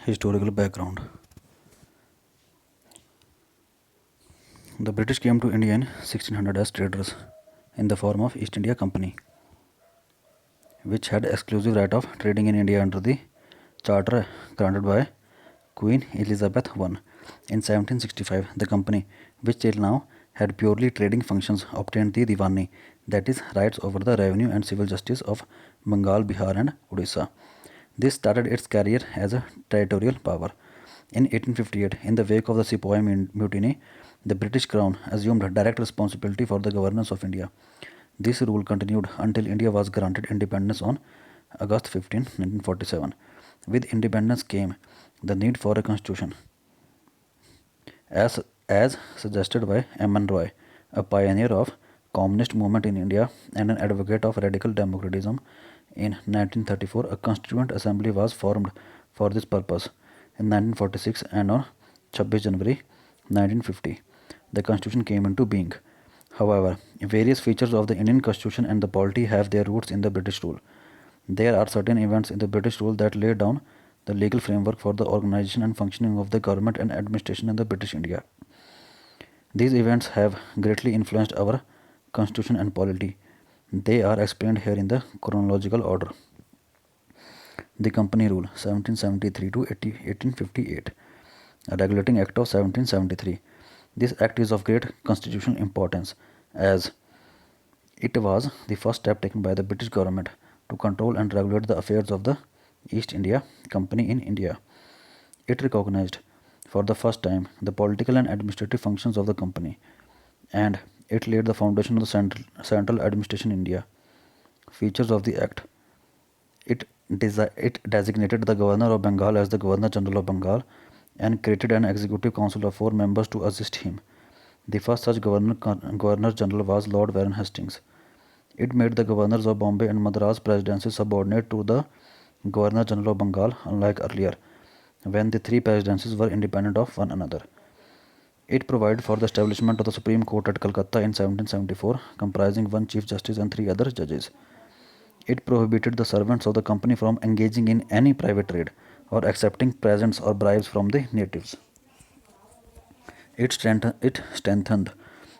Historical background. The British came to India in 1600 as traders in the form of East India Company, which had exclusive right of trading in India under the charter granted by Queen Elizabeth I. In 1765, the company, which till now had purely trading functions, obtained the Diwani, that is, rights over the revenue and civil justice of Bengal, Bihar, and Odisha. This started its career as a territorial power. In 1858, in the wake of the Sepoy Mutiny, the British Crown assumed direct responsibility for the governance of India. This rule continued until India was granted independence on August 15, 1947. With independence came the need for a constitution, as suggested by M.N. Roy, a pioneer of communist movement in India and an advocate of radical democratism. In 1934, a constituent assembly was formed for this purpose. In 1946 and on 26 January 1950, the constitution came into being. However, various features of the Indian constitution and the polity have their roots in the British rule. There are certain events in the British rule that lay down the legal framework for the organization and functioning of the government and administration in the British India. These events have greatly influenced our constitution and polity. They are explained here in the chronological order. The Company Rule 1773 to 1858, a Regulating Act of 1773. This act is of great constitutional importance as it was the first step taken by the British government to control and regulate the affairs of the East India Company in India. It recognized for the first time the political and administrative functions of the company, and it laid the foundation of the central administration in India. Features of the Act: it designated the Governor of Bengal as the Governor General of Bengal and created an executive council of 4 members to assist him. The first such Governor General was Lord Warren Hastings. It made the governors of Bombay and Madras presidencies subordinate to the Governor General of Bengal, unlike earlier, when the three presidencies were independent of one another. It provided for the establishment of the Supreme Court at Calcutta in 1774, comprising one Chief Justice and 3 other judges. It prohibited the servants of the company from engaging in any private trade or accepting presents or bribes from the natives. It strengthened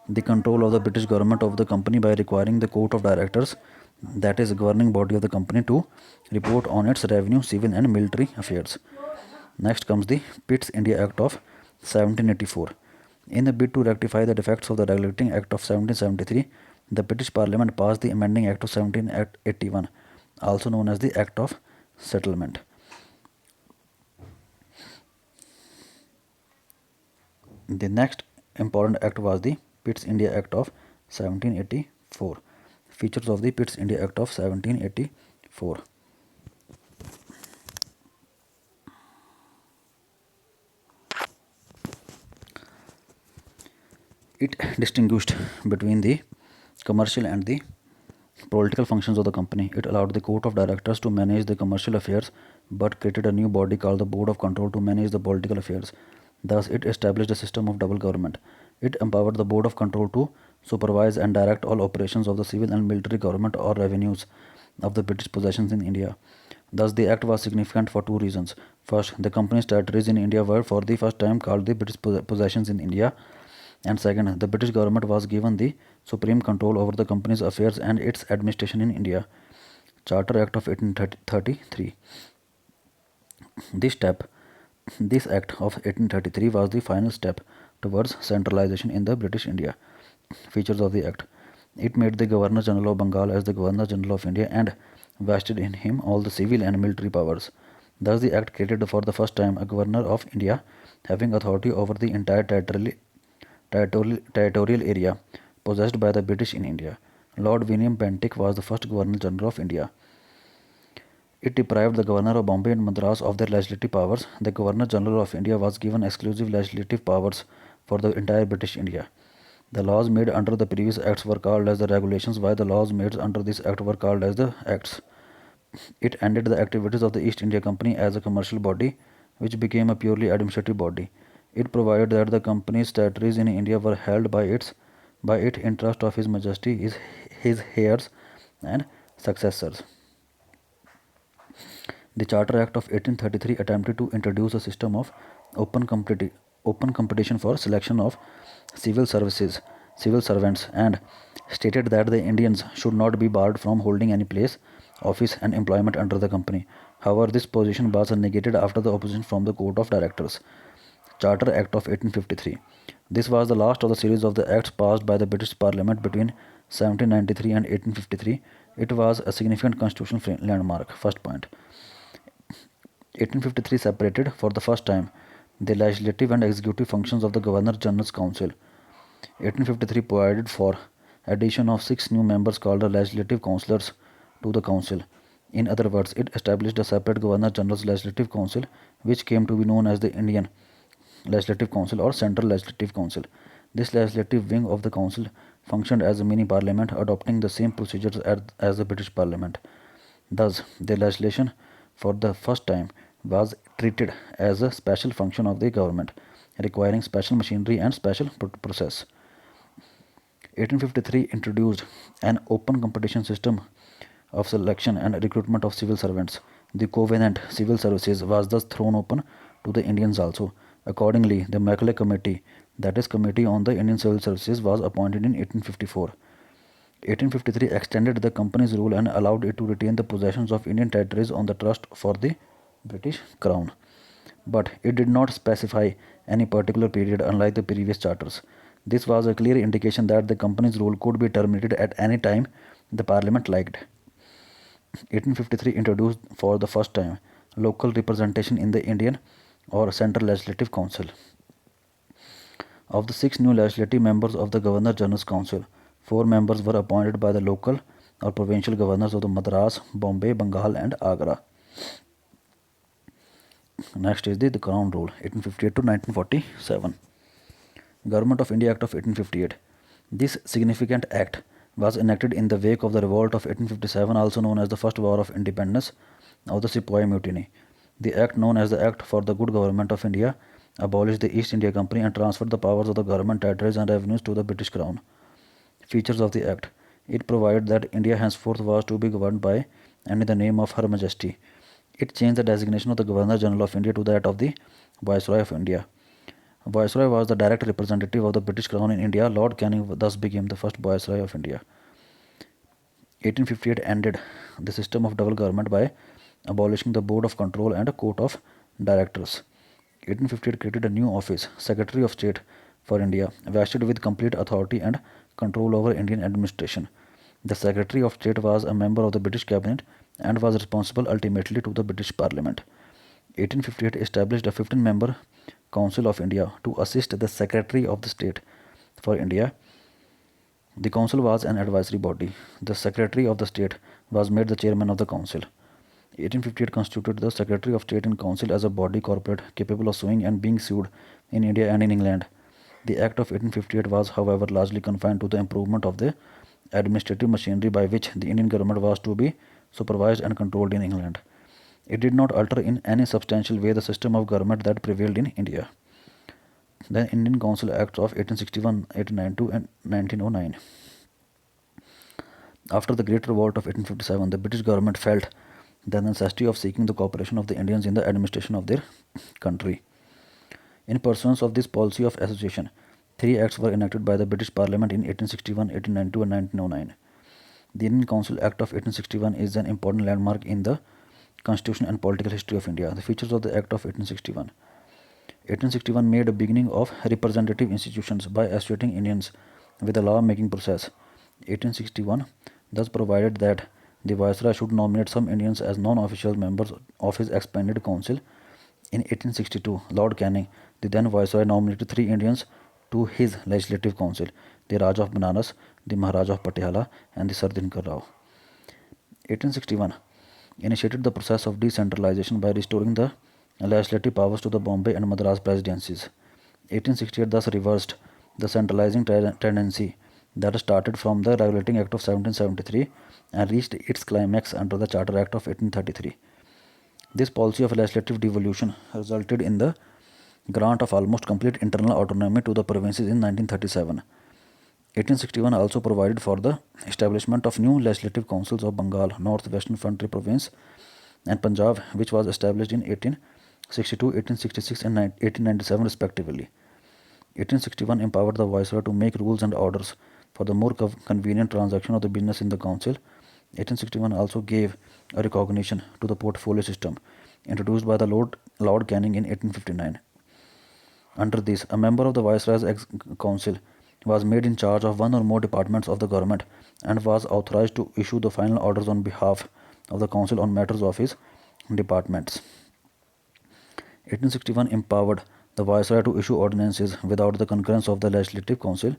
the control of the British government of the company by requiring the Court of Directors, that is, the governing body of the company, to report on its revenue, civil, and military affairs. Next comes the Pitt's India Act of 1784. In a bid to rectify the defects of the Regulating Act of 1773, the British Parliament passed the Amending Act of 1781, also known as the Act of Settlement. The next important act was the Pitt's India Act of 1784. Features of the Pitt's India Act of 1784. It distinguished between the commercial and the political functions of the company. It allowed the Court of Directors to manage the commercial affairs but created a new body called the Board of Control to manage the political affairs. Thus, it established a system of double government. It empowered the Board of Control to supervise and direct all operations of the civil and military government or revenues of the British possessions in India. Thus, the act was significant for two reasons. First, the company's territories in India were for the first time called the British possessions in India, and second, the British government was given the supreme control over the company's affairs and its administration in India. Charter Act of 1833. This step, this Act of 1833 was the final step towards centralization in the British India. Features of the Act: it made the Governor General of Bengal as the Governor General of India and vested in him all the civil and military powers. Thus, the Act created for the first time a Governor of India having authority over the entire territorial area possessed by the British in India. Lord William Bentinck was the first Governor General of India. It deprived the Governor of Bombay and Madras of their legislative powers. The Governor General of India was given exclusive legislative powers for the entire British India. The laws made under the previous acts were called as the regulations, while the laws made under this act were called as the acts. It ended the activities of the East India Company as a commercial body, which became a purely administrative body. It provided that the company's territories in India were held by it in trust of His Majesty, his heirs, and successors. The Charter Act of 1833 attempted to introduce a system of open, open competition for selection of civil services, civil servants, and stated that the Indians should not be barred from holding any place, office, and employment under the company. However, this position was negated after the opposition from the Court of Directors. Charter Act of 1853. This was the last of the series of the acts passed by the British Parliament between 1793 and 1853. It was a significant constitutional landmark. First point. 1853 separated, for the first time, the legislative and executive functions of the Governor General's Council. 1853 provided for addition of 6 new members called the Legislative Councillors to the Council. In other words, it established a separate Governor General's Legislative Council, which came to be known as the Indian Legislative Council or Central Legislative Council. This legislative wing of the council functioned as a mini parliament, adopting the same procedures as the British Parliament. Thus, the legislation for the first time was treated as a special function of the government, requiring special machinery and special process. 1853 introduced an open competition system of selection and recruitment of civil servants. The covenant civil services was thus thrown open to the Indians also. Accordingly, the Macaulay Committee, that is Committee on the Indian Civil Services, was appointed in 1854. 1853 extended the company's rule and allowed it to retain the possessions of Indian territories on the trust for the British Crown. But it did not specify any particular period, unlike the previous charters. This was a clear indication that the company's rule could be terminated at any time the Parliament liked. 1853 introduced for the first time local representation in the Indian or Central Legislative Council. Of the 6 new legislative members of the Governor General's Council, 4 members were appointed by the local or provincial governors of the Madras, Bombay, Bengal, and Agra. Next is the Crown Rule, 1858 to 1947. Government of India Act of 1858. This significant act was enacted in the wake of the revolt of 1857, also known as the First War of Independence of the Sepoy Mutiny. The act, known as the Act for the Good Government of India, abolished the East India Company and transferred the powers of the government, territories, and revenues to the British Crown. Features of the Act. It provided that India henceforth was to be governed by and in the name of Her Majesty. It changed the designation of the Governor General of India to that of the Viceroy of India. Viceroy was the direct representative of the British Crown in India. Lord Canning thus became the first Viceroy of India. 1858 ended the system of double government by abolishing the Board of Control and a Court of Directors. 1858 created a new office, Secretary of State for India, vested with complete authority and control over Indian administration. The Secretary of State was a member of the British Cabinet and was responsible ultimately to the British Parliament. 1858 established a 15-member Council of India to assist the Secretary of the State for India. The Council was an advisory body. The Secretary of the State was made the chairman of the Council. 1858 constituted the Secretary of State in Council as a body corporate capable of suing and being sued in India and in England. The Act of 1858 was, however, largely confined to the improvement of the administrative machinery by which the Indian government was to be supervised and controlled in England. It did not alter in any substantial way the system of government that prevailed in India. The Indian Council Acts of 1861, 1892 and 1909. After the Great Revolt of 1857, the British government felt the necessity of seeking the cooperation of the Indians in the administration of their country. In pursuance of this policy of association, 3 acts were enacted by the British Parliament in 1861, 1892 and 1909. The Indian Council Act of 1861 is an important landmark in the constitution and political history of India. The features of the Act of 1861. 1861 made a beginning of representative institutions by associating Indians with the law-making process. 1861 thus provided that the Viceroy should nominate some Indians as non-official members of his expanded council. In 1862, Lord Canning, the then Viceroy, nominated 3 Indians to his legislative council, the Rajah of Banaras, the Maharaja of Patiala, and the Sir Dinkar Rao. 1861 initiated the process of decentralization by restoring the legislative powers to the Bombay and Madras presidencies. 1868 thus reversed the centralizing tendency that started from the Regulating Act of 1773 and reached its climax under the Charter Act of 1833. This policy of legislative devolution resulted in the grant of almost complete internal autonomy to the provinces in 1937. 1861 also provided for the establishment of new legislative councils of Bengal, North Western Frontier Province, and Punjab, which was established in 1862, 1866, and 1897 respectively. 1861 empowered the Viceroy to make rules and orders for the more convenient transaction of the business in the council. 1861 also gave a recognition to the portfolio system introduced by the Lord Canning in 1859. Under this, a member of the Viceroy's council was made in charge of one or more departments of the government and was authorized to issue the final orders on behalf of the council on matters of his departments. 1861 empowered the Viceroy to issue ordinances without the concurrence of the Legislative Council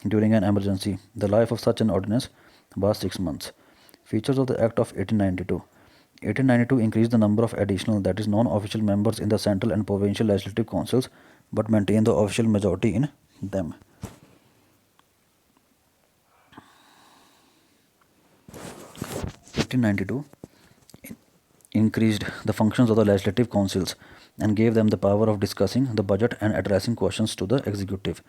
during an emergency. The life of such an ordinance was 6 months. Features of the Act of 1892. 1892 increased the number of additional, that is, non-official members in the central and provincial legislative councils, but maintained the official majority in them. 1892 increased the functions of the legislative councils and gave them the power of discussing the budget and addressing questions to the executive.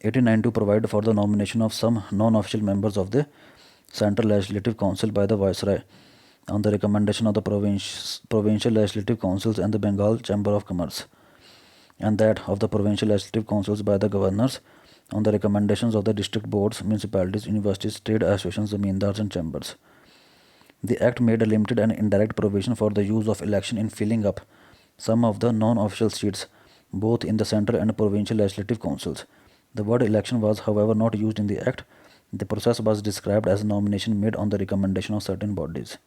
1892 provided for the nomination of some non-official members of the Central Legislative Council by the Viceroy on the recommendation of the provincial legislative councils and the Bengal Chamber of Commerce, and that of the provincial legislative councils by the governors on the recommendations of the district boards, municipalities, universities, trade associations, zamindars, and chambers. The Act made a limited and indirect provision for the use of election in filling up some of the non-official seats, both in the central and provincial legislative councils. The word election was, however, not used in the Act. The process was described as a nomination made on the recommendation of certain bodies.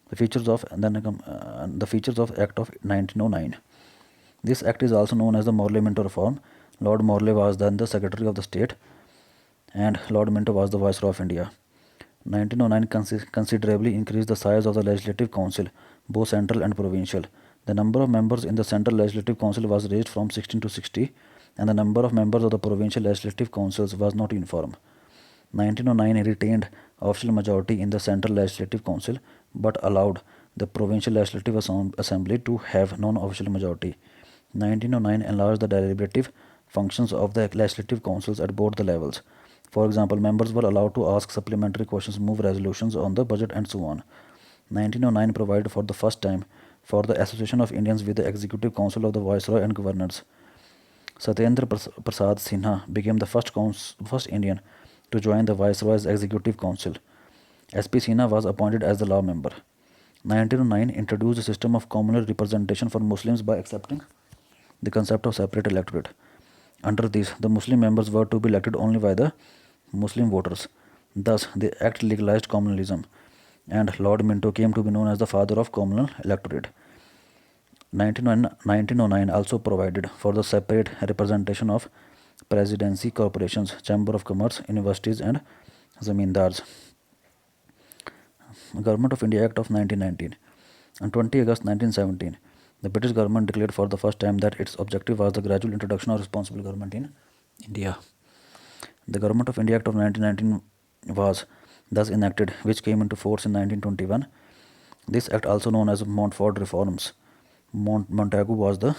The features of Act of 1909. This Act is also known as the Morley-Minto Reform. Lord Morley was then the Secretary of the State, and Lord Minto was the Viceroy of India. 1909 considerably increased the size of the Legislative Council, both central and provincial. The number of members in the Central Legislative Council was raised from 16 to 60, and the number of members of the provincial legislative councils was not uniform. 1909 retained official majority in the Central Legislative Council, but allowed the Provincial Legislative Assembly to have non-official majority. 1909 enlarged the deliberative functions of the legislative councils at both the levels. For example, members were allowed to ask supplementary questions, move resolutions on the budget, and so on. 1909 provided for the first time for the association of Indians with the Executive Council of the Viceroy and Governors. Satyendra Prasad Sinha became the first Indian to join the Viceroy's Executive Council. S.P. Sinha was appointed as the law member. 1909 introduced a system of communal representation for Muslims by accepting the concept of separate electorate. Under this, the Muslim members were to be elected only by the Muslim voters. Thus, the Act legalized communalism, and Lord Minto came to be known as the father of communal electorate. 1909 also provided for the separate representation of presidency, corporations, chamber of commerce, universities, and zamindars. Government of India Act of 1919. On 20 August 1917, the British government declared for the first time that its objective was the gradual introduction of responsible government in India. The Government of India Act of 1919 was thus enacted, which came into force in 1921. This act, also known as Montfort Reforms. Montagu was the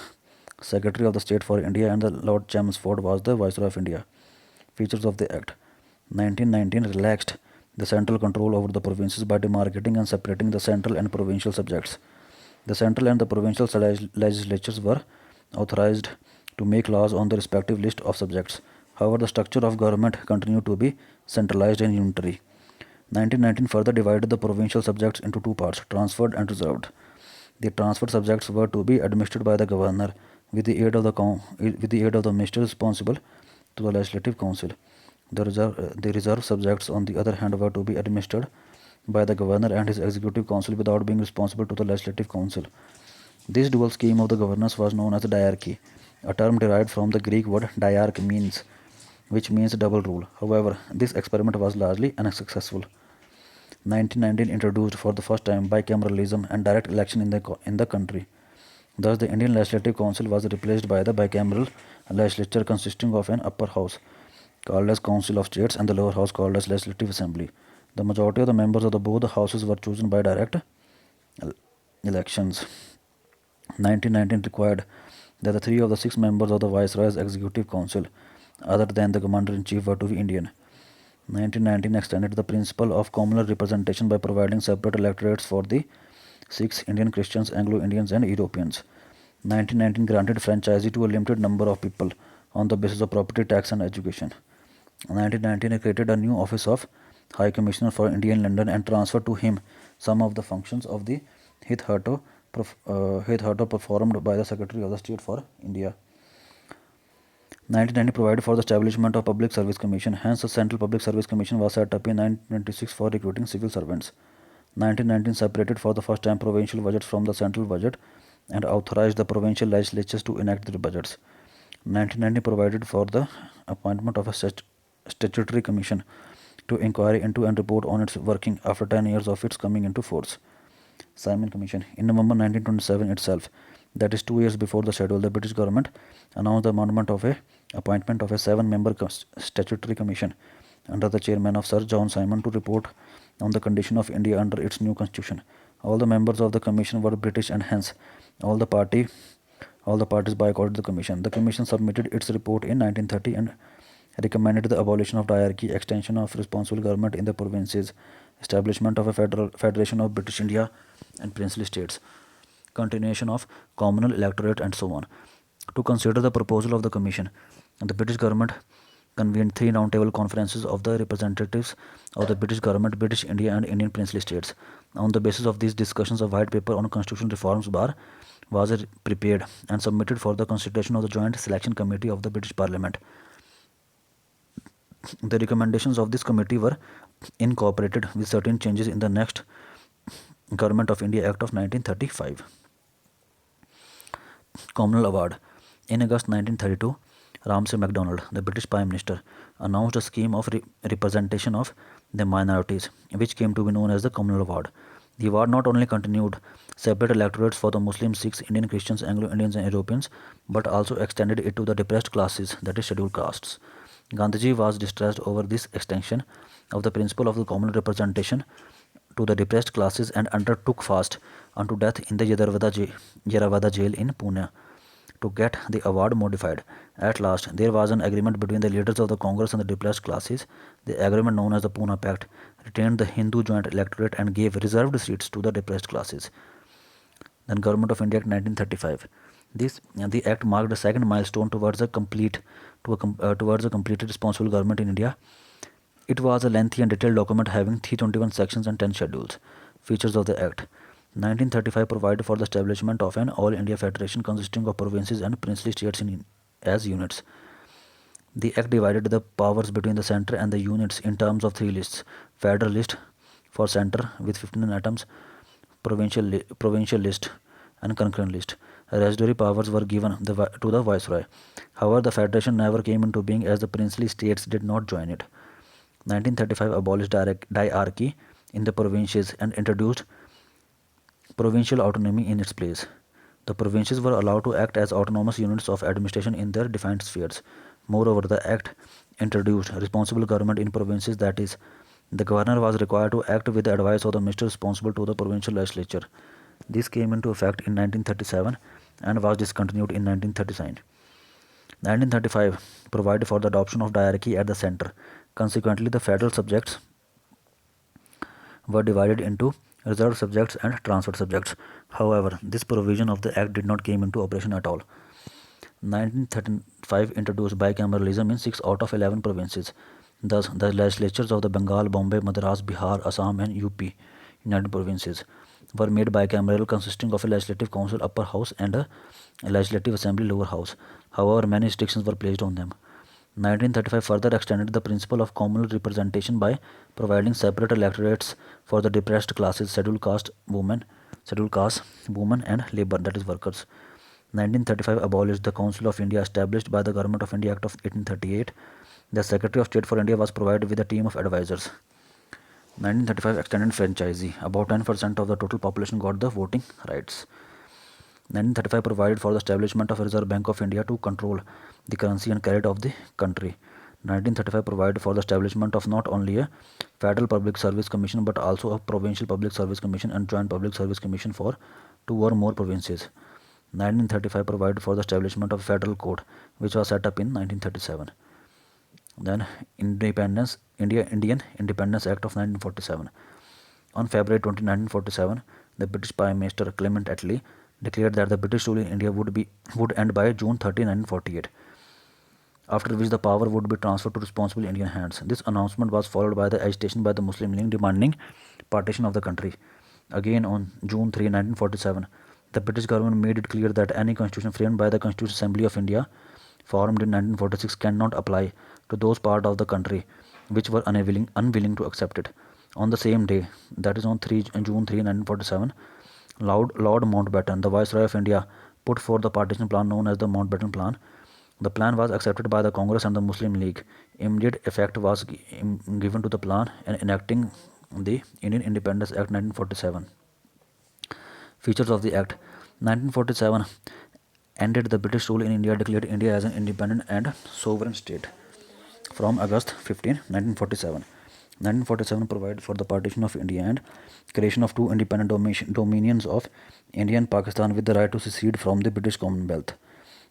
Secretary of the State for India, and the Lord Chelmsford was the Viceroy of India. Features of the Act. 1919 relaxed the central control over the provinces by demarcating and separating the central and provincial subjects. The central and the provincial legislatures were authorized to make laws on the respective list of subjects. However, the structure of government continued to be centralized and unitary. 1919 further divided the provincial subjects into two parts, transferred and reserved. The transferred subjects were to be administered by the governor with the aid of the minister responsible to the Legislative Council. The reserved subjects, on the other hand, were to be administered by the governor and his executive council without being responsible to the Legislative Council. This dual scheme of the governance was known as the diarchy, a term derived from the Greek word diarch, which means double rule. However, this experiment was largely unsuccessful. 1919 introduced for the first time bicameralism and direct election in the country. Thus, the Indian Legislative Council was replaced by the bicameral legislature consisting of an upper house called as Council of States and the lower house called as Legislative Assembly. The majority of the members of both the houses were chosen by direct elections. 1919 required that the 3 of the 6 members of the Viceroy's Executive Council, other than the Commander-in-Chief, were to be Indian. 1919 extended the principle of communal representation by providing separate electorates for the Sikhs, Indian Christians, Anglo-Indians and Europeans. 1919 granted franchisee to a limited number of people on the basis of property tax and education. 1919 created a new office of High Commissioner for India in London and transferred to him some of the functions of the hitherto performed by the Secretary of the State for India. 1990 provided for the establishment of Public Service Commission. Hence, the Central Public Service Commission was set up in 1926 for recruiting civil servants. 1919 separated for the first time provincial budgets from the central budget and authorized the provincial legislatures to enact their budgets. 1990 provided for the appointment of a statutory commission to inquire into and report on its working after 10 years of its coming into force. Simon Commission. In November 1927 itself, that is 2 years before the schedule, the British government announced the appointment of a 7-member statutory commission under the chairman of Sir John Simon to report on the condition of India under its new constitution. All the members of the commission were British and hence all the parties boycotted the commission. The commission submitted its report in 1930 and recommended the abolition of diarchy, extension of responsible government in the provinces, establishment of a federation of British India and princely states, continuation of communal electorate and so on. To consider the proposal of the commission, the British government convened 3 roundtable conferences of the representatives of the British government, British India and Indian princely states. On the basis of these discussions, a white paper on constitutional reforms was prepared and submitted for the consideration of the Joint Selection Committee of the British Parliament. The recommendations of this committee were incorporated with certain changes in the next Government of India Act of 1935. Communal Award. In August 1932, Ramsay MacDonald, the British Prime Minister, announced a scheme of representation of the minorities, which came to be known as the Communal Award. The award not only continued separate electorates for the Muslims, Sikhs, Indian Christians, Anglo-Indians and Europeans, but also extended it to the depressed classes, that is scheduled castes. Gandhiji was distressed over this extension of the principle of the communal representation to the depressed classes and undertook fast unto death in the Yeravada jail in Pune to get the award modified. At last, there was an agreement between the leaders of the Congress and the depressed classes. The agreement, known as the Pune Pact, retained the Hindu joint electorate and gave reserved seats to the depressed classes. Then Government of India Act 1935. The act marked a second milestone towards a completed responsible government in India. It was a lengthy and detailed document having 321 sections and 10 schedules. Features of the Act. 1935 provided for the establishment of an All India Federation consisting of provinces and princely states as units. The Act divided the powers between the centre and the units in terms of 3 lists: Federal List for centre with 15 items, provincial list and concurrent list. Residuary powers were given to the Viceroy. However, the Federation never came into being as the princely states did not join it. 1935 abolished diarchy in the provinces and introduced provincial autonomy in its place. The provinces were allowed to act as autonomous units of administration in their defined spheres. Moreover, the Act introduced responsible government in provinces, that is, the governor was required to act with the advice of the minister responsible to the provincial legislature. This came into effect in 1937 and was discontinued in 1939. 1935 provided for the adoption of diarchy at the centre. Consequently, the federal subjects were divided into reserved subjects and transferred subjects. However, this provision of the Act did not came into operation at all. 1935 introduced bicameralism in 6 out of 11 provinces. Thus, the legislatures of the Bengal, Bombay, Madras, Bihar, Assam and UP, United Provinces, were made bicameral, consisting of a legislative council upper house and a legislative assembly lower house. However, many restrictions were placed on them. 1935 further extended the principle of communal representation by providing separate electorates for the depressed classes, scheduled caste women and labor, that is workers. 1935 abolished the Council of India established by the Government of India Act of 1838. The Secretary of State for India was provided with a team of advisors. 1935 extended franchisee. About 10% of the total population got the voting rights. 1935 provided for the establishment of a Reserve Bank of India to control the currency and credit of the country. 1935 provided for the establishment of not only a Federal Public Service Commission but also a Provincial Public Service Commission and Joint Public Service Commission for 2 or more provinces. 1935 provided for the establishment of a Federal Court, which was set up in 1937. Then Indian Independence Act of 1947. On February 20, 1947, the British Prime Minister Clement Attlee declared that the British rule in India would end by June 30, 1948, after which the power would be transferred to responsible Indian hands. This announcement was followed by the agitation by the Muslim League demanding partition of the country. Again on June 3, 1947, the British government made it clear that any constitution framed by the Constitutional Assembly of India, formed in 1946, cannot apply to those parts of the country which were unwilling to accept it. On the same day, that is on June 3, 1947, Lord Mountbatten, the Viceroy of India, put forth the partition plan known as the Mountbatten Plan. The plan was accepted by the Congress and the Muslim League. Immediate effect was given to the plan and enacting the Indian Independence Act 1947. Features of the Act 1947 ended the British rule in India, declared India as an independent and sovereign state from August 15, 1947. 1947 provided for the partition of India and creation of two independent dominions of India and Pakistan with the right to secede from the British Commonwealth.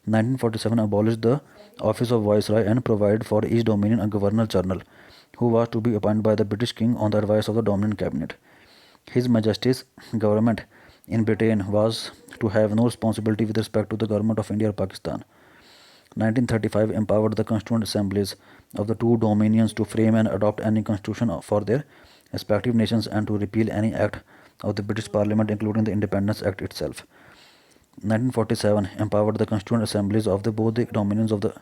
1947 abolished the office of Viceroy and provided for each dominion a Governor-General, who was to be appointed by the British King on the advice of the Dominion Cabinet. His Majesty's government in Britain was to have no responsibility with respect to the government of India or Pakistan. 1935 empowered the constituent assemblies of the two dominions to frame and adopt any constitution for their respective nations and to repeal any act of the British Parliament, including the Independence Act itself. 1947 empowered the constituent assemblies of both the dominions of the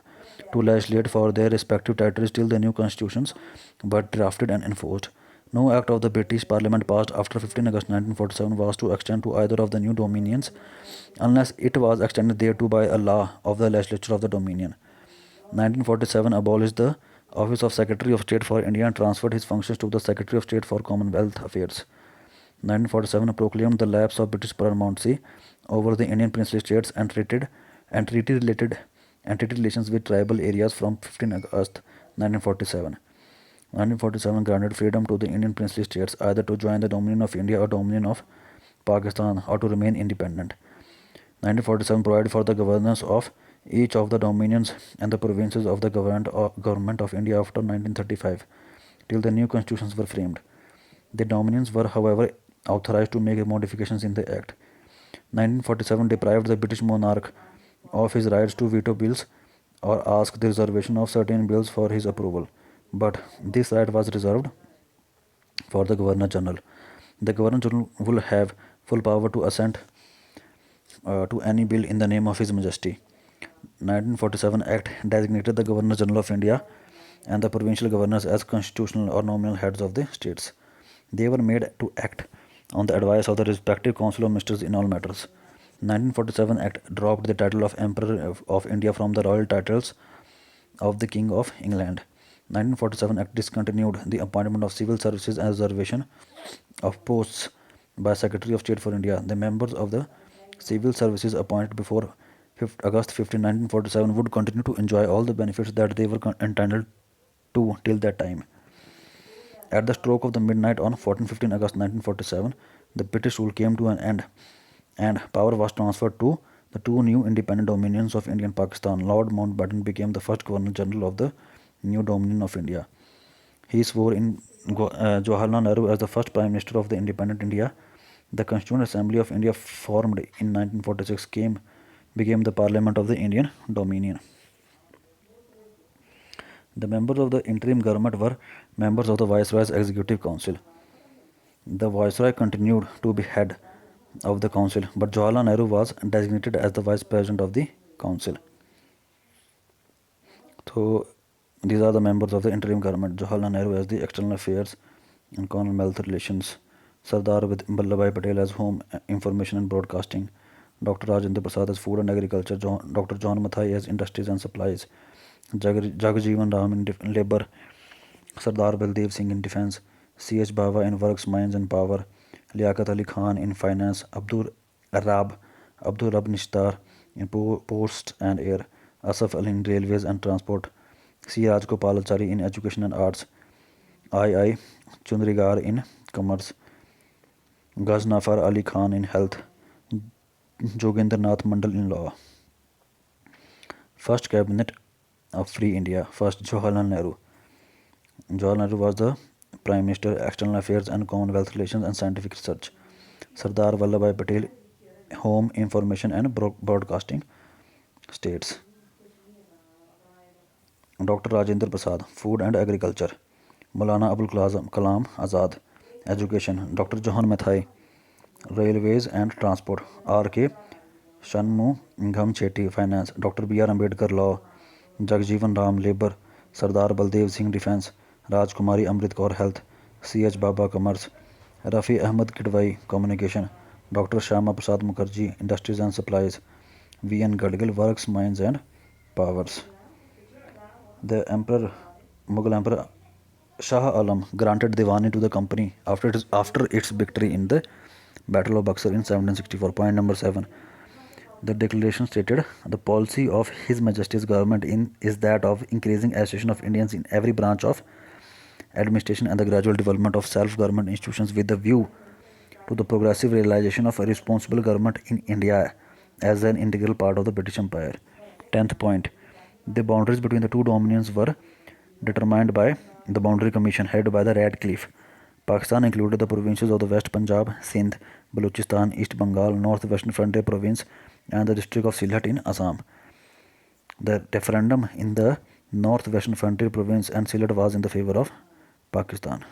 to legislate for their respective territories till the new constitutions were drafted and enforced. No act of the British Parliament passed after 15 August 1947 was to extend to either of the new dominions unless it was extended thereto by a law of the legislature of the dominion. 1947 abolished the office of Secretary of State for India and transferred his functions to the Secretary of State for Commonwealth Affairs. 1947 proclaimed the lapse of British paramountcy over the Indian princely states and treaty relations with tribal areas from 15 August 1947. 1947 granted freedom to the Indian princely states either to join the Dominion of India or Dominion of Pakistan or to remain independent. 1947 provided for the governance of each of the dominions and the provinces of the government of India after 1935 till the new constitutions were framed. The dominions were, however, authorized to make modifications in the Act. 1947 deprived the British monarch of his rights to veto bills or ask the reservation of certain bills for his approval, but this right was reserved for the Governor General. The Governor General will have full power to assent to any bill in the name of His Majesty. 1947 Act designated the Governor General of India and the provincial governors as constitutional or nominal heads of the states. They were made to act on the advice of the respective Council of Ministers in all matters. 1947 Act dropped the title of Emperor of India from the royal titles of the King of England. 1947 Act discontinued the appointment of civil services and reservation of posts by Secretary of State for India. The members of the civil services appointed before August 15, 1947 would continue to enjoy all the benefits that they were entitled to till that time. At the stroke of the midnight on 14-15 August 1947, the British rule came to an end and power was transferred to the two new independent dominions of India and Pakistan. Lord Mountbatten became the first Governor General of the new Dominion of India. He swore in Jawaharlal Nehru as the first Prime Minister of the independent India. The Constituent Assembly of India, formed in 1946, became the Parliament of the Indian Dominion. The members of the interim government were members of the Viceroy's Executive Council. The Viceroy continued to be head of the council, but Jawaharlal Nehru was designated as the Vice President of the council. So these are the members of the interim government. Jawaharlal Nehru as the External Affairs and Commonwealth Relations, Sardar Vallabhbhai Patel as Home, Information and Broadcasting, Dr. Rajendra Prasad as Food and Agriculture, Dr. John Mathai as Industries and Supplies, Jagjeevan Ram in Labour, Sardar Baldev Singh in Defence, C.H. Bhava in Works, Mines and Power, Liaquat Ali Khan in Finance, Abdul Rab Nishtar in Posts and Air, Asaf Ali in Railways and Transport, C. Rajgopalachari in Education and Arts, I. Chundrigar in Commerce, Ghaznafar Ali Khan in Health, Jogendranath Mandal in Law. First Cabinet of Free India. First, Jawaharlal Nehru. Jawaharlal Nehru was the Prime Minister, External Affairs and Commonwealth Relations and Scientific Research. Sardar Vallabhbhai Patel, Home, Information and Broadcasting States. Dr. Rajendra Prasad, Food and Agriculture. Maulana Abul Kalam Azad, Education. Dr. Johan Mathai, Railways and Transport. R.K. Shanmugam Chetty, Finance. Dr. B.R. Ambedkar, Law. Jagjeevan Ram, Labour. Sardar Baldev Singh, Defence. Rajkumari Amrit Kaur, Health. C.H. Baba, Commerce. Rafi Ahmad Kidwai, Communication. Dr. Shyama Prasad Mukherjee, Industries and Supplies. V.N. Gadgil, Works, Mines and Powers. The Mughal Emperor Shah Alam granted Diwani to the company after its victory in the Battle of Buxar in 1764. Point number 7. The declaration stated, the policy of His Majesty's government is that of increasing association of Indians in every branch of administration and the gradual development of self-government institutions with the view to the progressive realization of a responsible government in India as an integral part of the British Empire. 10th point. The boundaries between the two dominions were determined by the Boundary Commission headed by the Radcliffe. Pakistan included the provinces of the West Punjab, Sindh, Balochistan, East Bengal, North Western Frontier Province, and the district of Sylhet in Assam. The referendum in the North Western Frontier Province and Sylhet was in the favor of Pakistan.